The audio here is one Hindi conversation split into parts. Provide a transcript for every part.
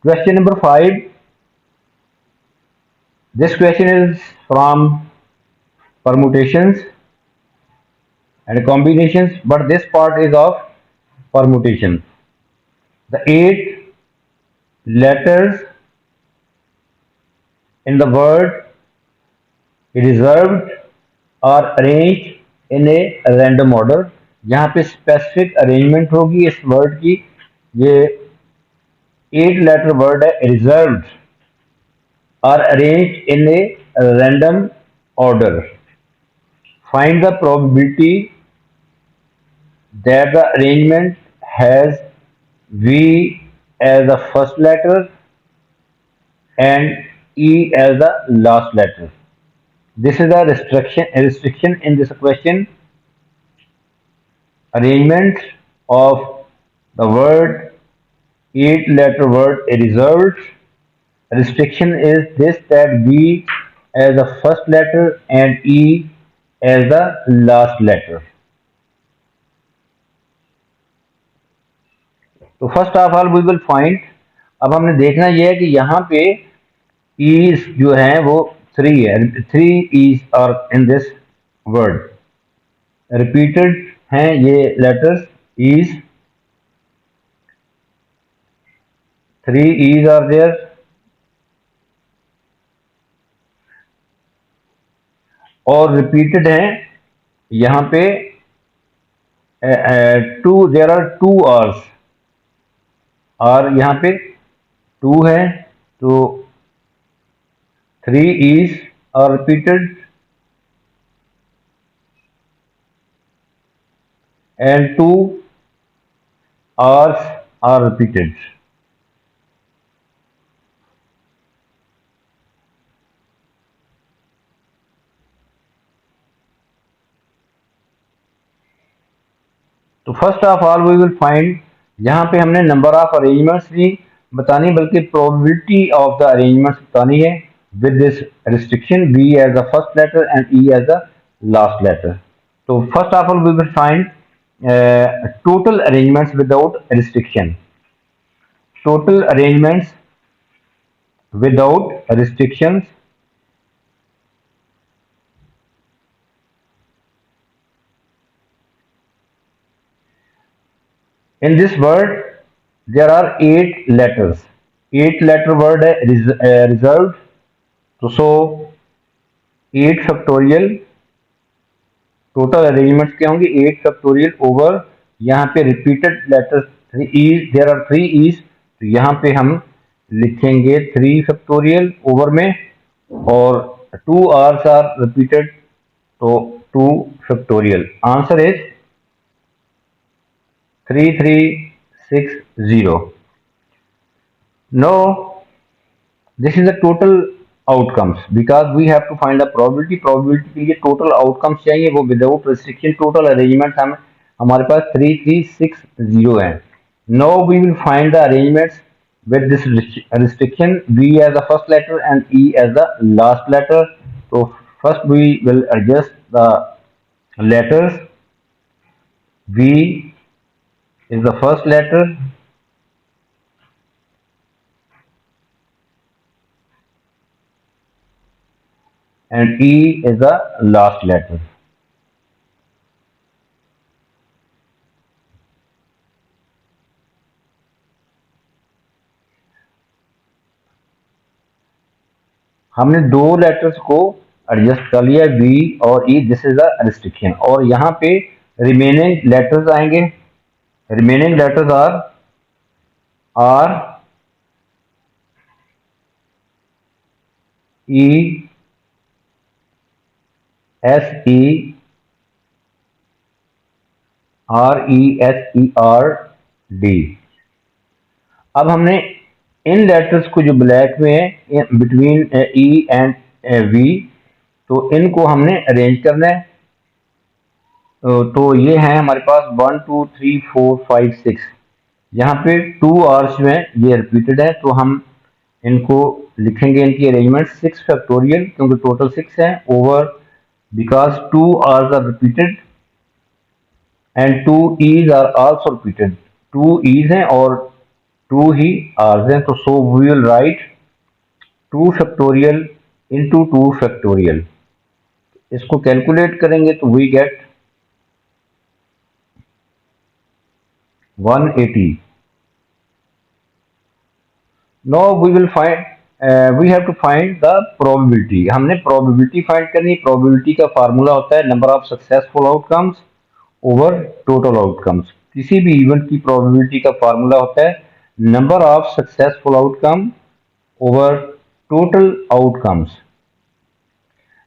Question number 5. This question is from permutations and combinations, but this part is of permutation. The 8 letters in the word reserved are arranged in a random order. जहाँ पे स्पेसिफिक अरेंजमेंट होगी इस वर्ड की, ये 8 letter word है reserved are arranged in a random order. Find the probability that the arrangement has V as the first letter and E as the last letter. This is a restriction in this question. Arrangement of the word 8 letter word reserved. Restriction is this, that V as the first letter and E as the last letter. तो first of all we will find, अब हमने देखना यह है कि यहाँ पे ईज जो है वो 3 है, 3 E's are in this word, repeated हैं ये letters E's, 3 E's are there, और रिपीटेड हैं यहाँ पे देयर आर 2 आर्स, और यहाँ पे 2 है, तो 3 is are repeated and 2 R's are repeated. तो first of all we will find, यहाँ पे हमने नंबर ऑफ अरेंजमेंट्स नहीं बतानी बल्कि प्रोबेबिलिटी ऑफ द अरेंजमेंट्स बतानी है with this restriction V as the first letter and E as the last letter. So first of all we will find total arrangements without restriction. Total arrangements without restrictions. In this word there are 8 letters. 8 letter word है reserved. तो सो 8 फैक्टोरियल, टोटल अरेंजमेंट्स क्या होंगे 8 फैक्टोरियल ओवर, यहाँ पे repeated letters 3 E's, there are 3 E's, तो यहाँ पे हम लिखेंगे 3 फैक्टोरियल ओवर में, और 2 आर्स आर रिपीटेड, तो 2 factorial. Answer is 3360. No, this is the total outcomes because we have to find the probability. Probability के लिए total outcomes चाहिए, वो without restriction total arrangements हम हमारे पास 3360 है. Now we will find the arrangements with this restriction, V as the first letter and E as the last letter. So first we will adjust the letters. V is the first letter, and E is the last letter. हमने 2 लेटर्स को एडजस्ट कर लिया, V और E, this is the restriction, और यहाँ पे रिमेनिंग लेटर्स आएंगे. Remaining letters are E S E R E S E R D. अब हमने इन लेटर्स को जो ब्लैक में है बिटवीन E एंड V, तो इनको हमने अरेंज करना है. तो ये है हमारे पास 1 2 3 4 5 6, यहाँ पे 2 आवर्स जो है ये रिपीटेड है, तो हम इनको लिखेंगे इनकी अरेंजमेंट 6 फैक्टोरियल, क्योंकि टोटल 6 है, over because 2 R's are repeated and 2 E's are also repeated. 2 E's हैं और टू ही आर्स हैं, तो so we will write 2 factorial into 2 factorial. इसको कैलकुलेट करेंगे तो we get 180। Now we will find we have to find the probability. हमने प्रोबेबिलिटी फाइंड करनी। प्रोबेबिलिटी का फार्मूला होता है number of successful outcomes over total outcomes. किसी भी इवेंट की प्रोबेबिलिटी का फार्मूला होता है number of successful outcome over total outcomes.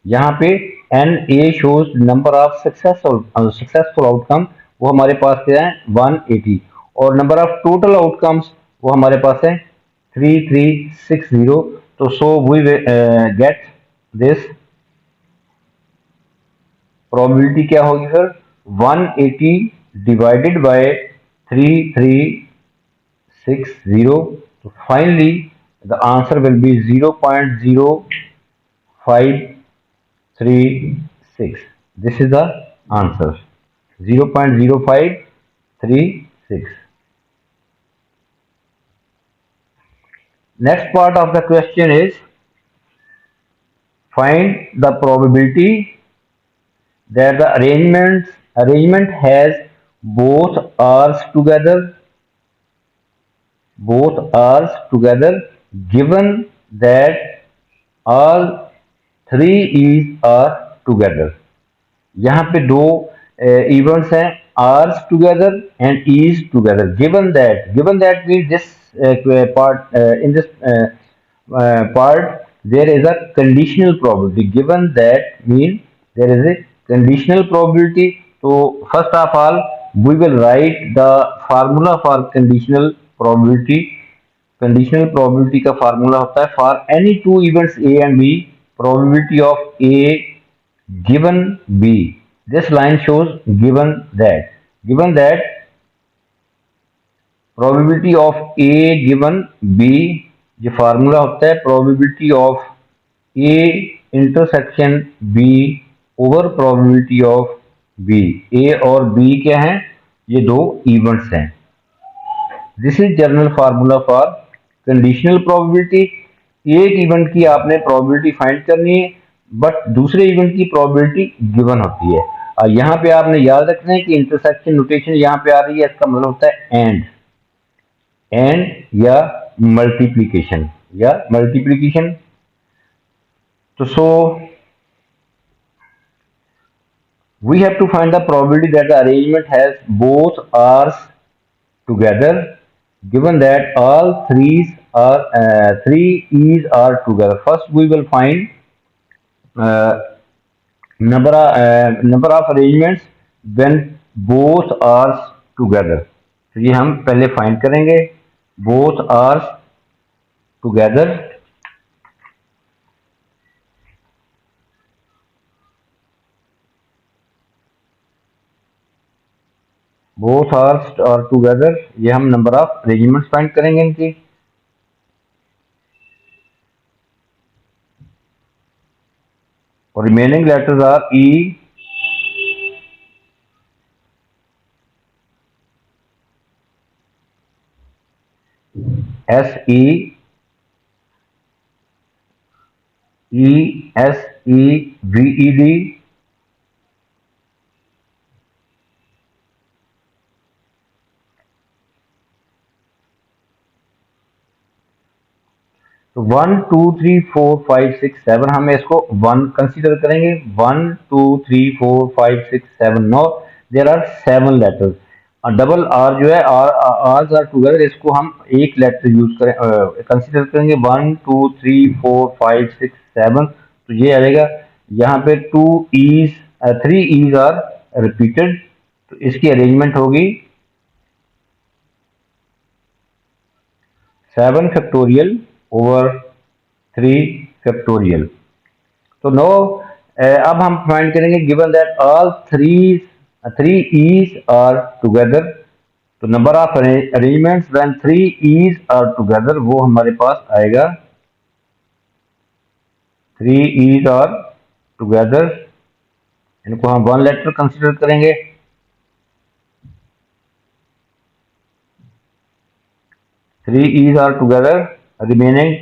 यहाँ पे n A shows number of successful outcome, वो हमारे पास क्या है 180, और नंबर ऑफ टोटल आउटकम्स वो हमारे पास है 3360। तो so we get this probability क्या होगी सर 180 डिवाइडेड बाय 3360। तो finally the answer will be 0.0536। This is the answer 0.0536। Next part of the question is find the probability that the arrangement has both R's together given that all three E's are together। यहाँ पे दो इवेंट्स हैं R's together and E's together. Given that mean this part in this part there is a conditional probability। given that mean there is a conditional probability। so first of all we will write the formula for conditional probability। Conditional probability का फार्मूला होता है for any two events A and B probability of A given B. This line shows given that probability of A given B. ये फार्मूला होता है probability of A intersection B over probability of B. A और बी क्या हैं, ये दो इवेंट्स हैं। This is general formula for conditional probability. एक इवेंट की आपने प्रोबेबिलिटी फाइंड करनी है बट दूसरे इवेंट की प्रोबेबिलिटी गिवन होती है। और यहाँ पे आपने याद रखना है कि इंटरसेक्शन नोटेशन यहाँ पे आ रही है, इसका मतलब होता है एंड या मल्टीप्लीकेशन। तो सो we have to find the probability that the arrangement has both R's together given that all three E's are together। First we will find number of arrangements when both R's together। तो ये हम पहले फाइंड करेंगे both R's together। both R's are together, ये हम नंबर ऑफ अरेंजमेंट्स फाइंड करेंगे इनकी। और remaining letters R E S E S E V E D तो 1 2 3 4 5 6 7 हम इसको 1 कंसीडर करेंगे। 1 2 3 4 5 6 7 now there are 7 letters. Double R जो है आर टूगेदर, इसको हम एक लेटर यूज करें कंसीडर करेंगे। 1 2 3 4 5 6 7 तो ये आएगा। यहाँ पे 3 ईज आर रिपीटेड, तो इसकी अरेंजमेंट होगी 7 फैक्टोरियल ओवर 3 फैक्टोरियल। तो नो अब हम फाइंड करेंगे given that all three E's are together. तो number of arrangements when 3 E's are together वो हमारे पास आएगा 3 ईज आर टुगेदर। इनको हम 1 लेटर कंसीडर करेंगे। 3 E's are together. Remaining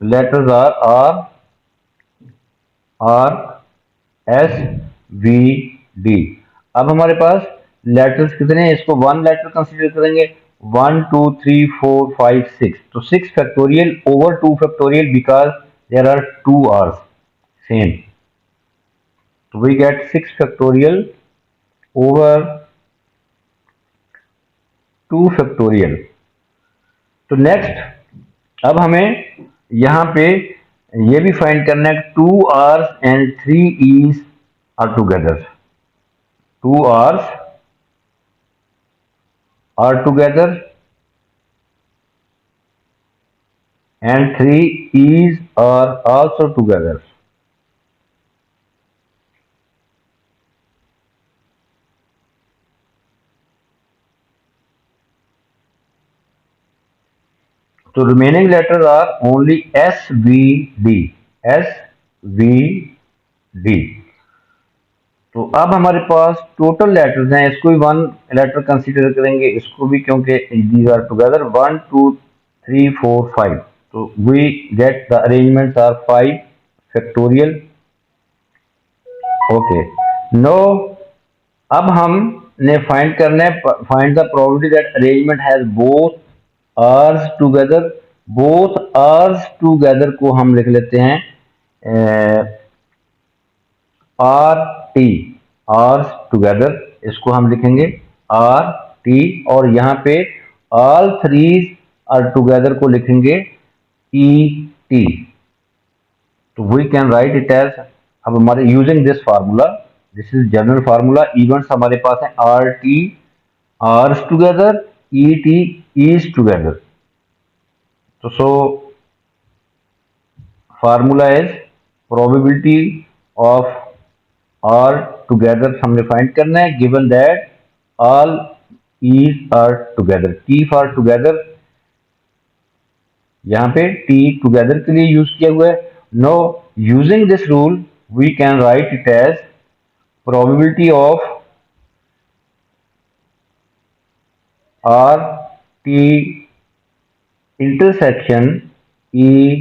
letters are R, S, V, D. अब हमारे पास लेटर्स कितने हैं? इसको वन लेटर कंसीडर करेंगे। 1 2 3 4 5 6, तो 6 factorial over 2 factorial because there are 2 R's same, तो we get 6 factorial over 2 factorial. तो नेक्स्ट अब हमें यहाँ पे ये भी फाइंड करना है 2 R's and 3 E's are together. 2 R's are together and 3 E's are also together. So remaining letters are only S, V, D. S, V, D. तो अब हमारे पास टोटल लेटर्स हैं, इसको भी वन लेटर कंसीडर करेंगे, इसको भी, क्योंकि दीज आर टुगेदर 1 2 3 4 5, तो we get the arrangements are 5 factorial. Okay, now अब हमने फाइंड करना है, find the probability that arrangement has both R's together. Both R's together को हम लिख लेते हैं आर टी, आर्स टुगेदर, इसको हम लिखेंगे आर टी, और यहाँ पे ऑल थ्रीज आर टुगेदर को लिखेंगे ई टी। तो we can write it as, अब हमारे using this formula, this is general formula, events हमारे पास है R T R's together, E T E's together. तो so formula is probability of R together हमने फाइंड करना है, given that all E's are together. T for together, यहाँ पे टी टुगेदर के लिए यूज किया हुआ है। Now using this rule we can write it as probability of R T intersection E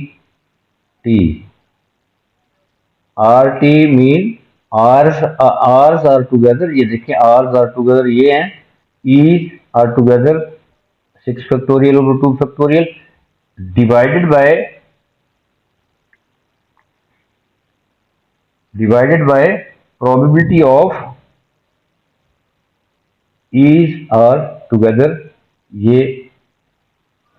T. R T mean R's are together, ये देखिए आर्स आर टुगेदर ये हैं, E's are together 6 factorial over 2 factorial divided by probability of e's are together। ये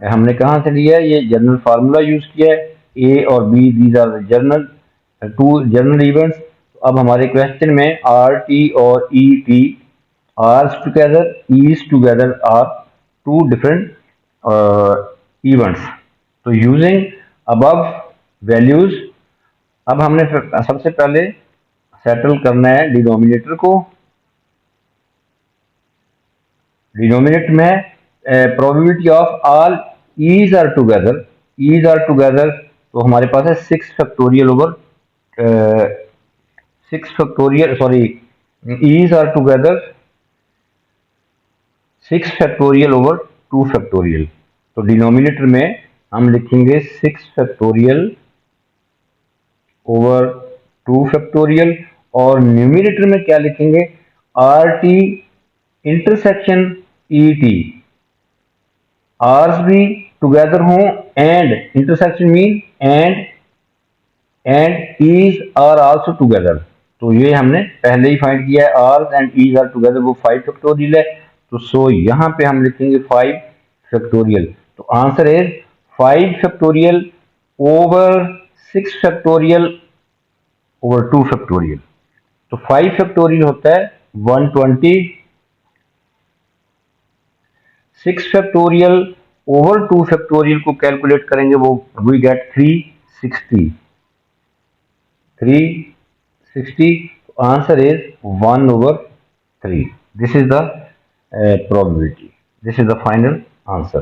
हमने कहाँ से लिया है? ये जनरल फार्मूला यूज किया है, ए और B these are general two general events. अब हमारे क्वेश्चन में आर टी और E T R's together E's together are two different events. तो यूजिंग अबव वैल्यूज, अब हमने सबसे पहले सेटल करना है डिनोमिनेटर को। डिनोमिनेटर में probability of all E's are together, E's are together, तो हमारे पास है 6 factorial over 6 factorial, sorry E's are together 6 factorial over 2 factorial. तो डिनोमिनेटर में हम लिखेंगे 6 फैक्टोरियल ओवर 2 फैक्टोरियल, और न्यूमिनेटर में क्या लिखेंगे? R T intersection E T, R's भी टुगेदर हों and intersection mean and E's are also together. तो ये हमने पहले ही फाइंड किया है, R's and E's are together, वो 5 फैक्टोरियल है। तो सो यहाँ पे हम लिखेंगे 5 फैक्टोरियल। तो answer is 5 factorial over 6 factorial over 2 factorial. तो 5 फैक्टोरियल होता है 120, 6 फैक्टोरियल ओवर 2 फैक्टोरियल को कैलकुलेट करेंगे, वो we get 360। 360, answer is 1/3। This is the probability, this is the final answer।